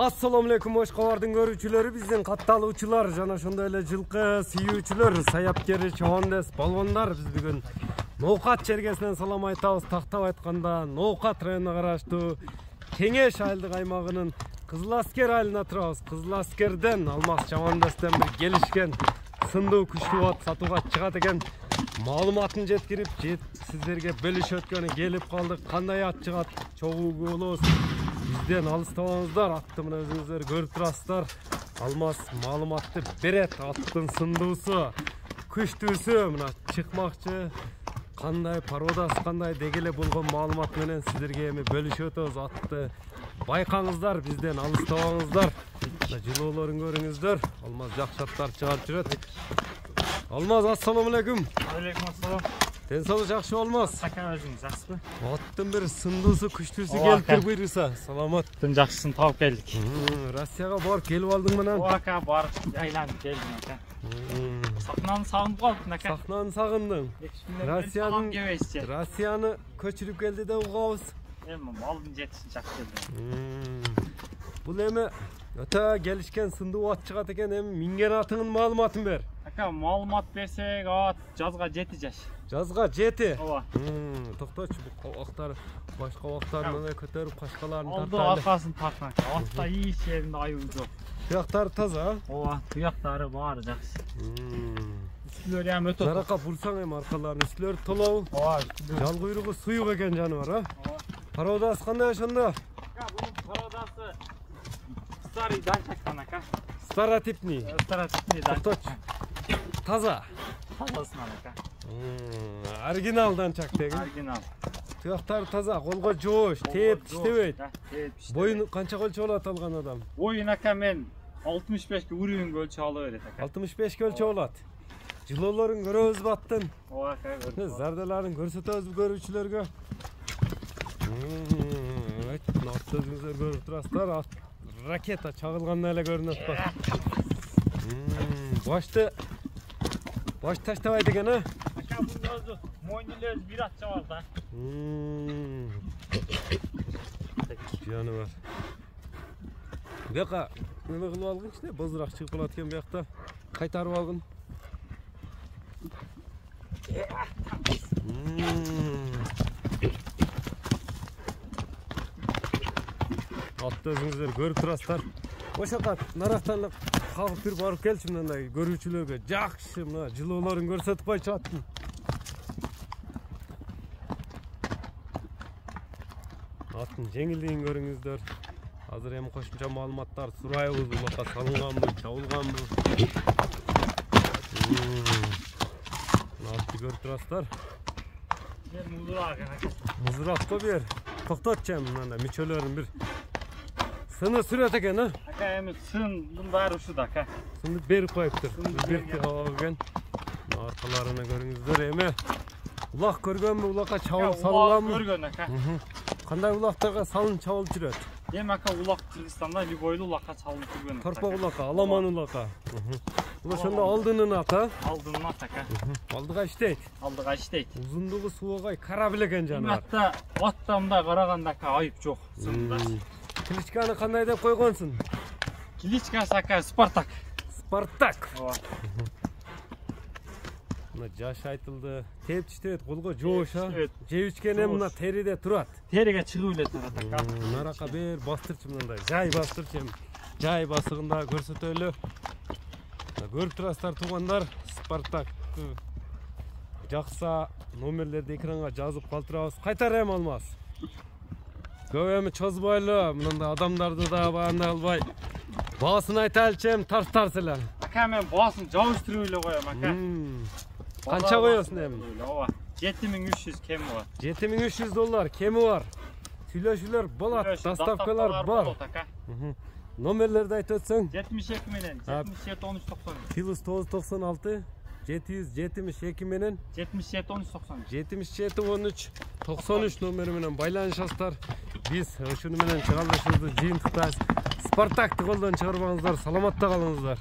Assalamu alaikum Oşqabardын көрүүчүлөрү, биздин катталуучулар жана ошондой эле жылкы сүйүүчүлөр, саяпкер, чоңондес, балбондар. Биз бүгүн Ноокат чергесинен салам айтабыз. Тактап айтканда, Ноокат районуна караштуу Кеңеш айылдык аймагынын Кызыл Аскер айылына турабыз. Кызыл Аскерден Алмаз Чоңондестен бир келишкен сындуу күчтүү ат сатууга чыгат экен. Маалыматын жеткирип, сиздерге бөлүшүп өткөнү келип калдык. Кандай ат чыгат, чогуу болобуз. Бизден алыстабаңыздар, атты мына өзүңүздөр көрүп турасыздар. Алмаз маалыматты берет, аттын сындуусу, күчтүүсү мына чыкмакчы. Кандай породасы, кандай дегеле болгон маалымат менен сиздерге эми бөлүшүп өтөбүз. Атты байкаңыздар, бизден алыстабаңыздар. Жылоолорун көрүңүздөр. Алмаз жакшы аттар чыгарып жүрөт. Алмаз, ассаламу алейкум. Алейкум ассалам. Ден соолук жакшы болмас? Сака өзүңүз жакшысызбы? Аттын бир сындуусу, күчтүүсү келиптир буйруса. Саламат. Аттын жакшысын таап келдик. Россияга барып келип алдың менен? Ака барып айланып келдим ака. Сахнаны сагынып калдым ака. Сахнаны сагындың. Россияны көчүрүп келди деп угабыз. Эми малдын жетишин жакшы келди. Бул эми өтө келишкен сындуу ат чыгат экен. Эми минген атыңын маалыматын бер. Ака, маалымат берсек, ат жазга 7 жаш. Жазга 7? Ооба. Токточу, бул кабактар башка кабактарын эле көтөрүп кашкаларын тартып. Алды аркасын тартмак. Атта иш жеринде аюу жок. Туяктары таза? Ооба, туяктары баары жакшы. Үстүлөрү эми өтө. Жарака бурсаң эми аркаларын үстүлөрү толобу? Ооба. Жал куйругу суюк экен жаныбар, а? Ооба. Породасы кандай ошондо? Ака, бунун породасы старый данчактан ака. Старотипный. Старотипный данчак. Таза. Тазасынан ака. Оригинал данчак деген. Оригинал. Туяктары таза, колго жоош, тээп тиштебейт. Боюн канча өлчөп алат алган адам? Боюн ака мен 65 урүүнгө өлчөп ала берет ака. 65 өлчөп алат. Жылоолорун көрөбүзбү аттын? Ооба ака, көрөбүз. Зарделарын көрсөтөбүзбү көрүүчүлөргө? Атты өзүңүздөр көрүп турасыздар. Ракета чагылгандай эле көрүнөт да. Баш таштабайт экен, а? Ака, бул өзү мойнун өзү бир ат чабар да. Жаныбар. Бияка эме кылып алгынчы, бозураак чыгып калат экен биякта. Кайтарып алгын. Атты өзүңүздөр көрүп турасыздар. Ошока нарактан калып бир барып келчи мындай көрүүчүлөргө. Жакшы мына жылоолорун көрсөтүп койчу аттын. Аттын жеңилдигин көрүңүздөр. Азыр эми кошумча маалыматтар сурайбыз. Улакка салынганбы, чабылганбы? Атты көрүп турасыздар. Музурак бер. Токтотчу эми мындай мүчөлөрүн бир сыны сүрөт экен, а? Ака, эми сындын баары ушуда ака. Сынды берип коюптур. Берип калып экен. Аркаларына көрүңүздөр. Эми улак көргөнбү, улакка чабылып салынганбы? Көргөн ака. Кандай улактарга салынып чабылып жүрөт? Эми ака, улак Кыргызстанда любой улакка чабылып жүргөн. Торпок улакка, аламан улакка. Бул ошондо алдынын аты? Алдынын аты ака. Алдыга иштейт. Алдыга иштейт. Узундугу суогай корабль экен жаныбар. Атта мындай караганда ака айып жок. Кличканы кандай деп койгонсуң? Кличкасы ака Спартак. Спартак. Ооба. Мына жаш айтылды. Тээп тиштебейт, колго жоош, а? Жеп ичкен эми мына териде турат. Териге чыгып эле турат ака. Нарака бер бастырчы мындай. Жай бастырчы эми. Жай басыгында көрсөтөлү. Көрүп турасыздар туугандар, Спартак. Жакса номерлерди экранга жазып калтырабыз. Кайтар эми Алмаз. Көп эми чозбойлу, мындай адамдарды да баандай албай. Баасын айтайлычы эми тартарсыз эле. Ака, мен баасын жабыштырып эле коем ака. Канча коесуң эми? Ооба. 7300 кеми бар. $7300 кеми бар. Сүйлөшүүлөр болот, доставкалар бар. Номерлерди айтып өтсөң? 72 менен 77 13 90. Плюс 996 772 менен 77 13 90. 77 13 93 номери менен байланышасыздар. Биз ушуну менен чыгарылышыбызды жыйынтыктайбыз. Спартакты колдон чыгарбаңыздар, саламатта калыңыздар.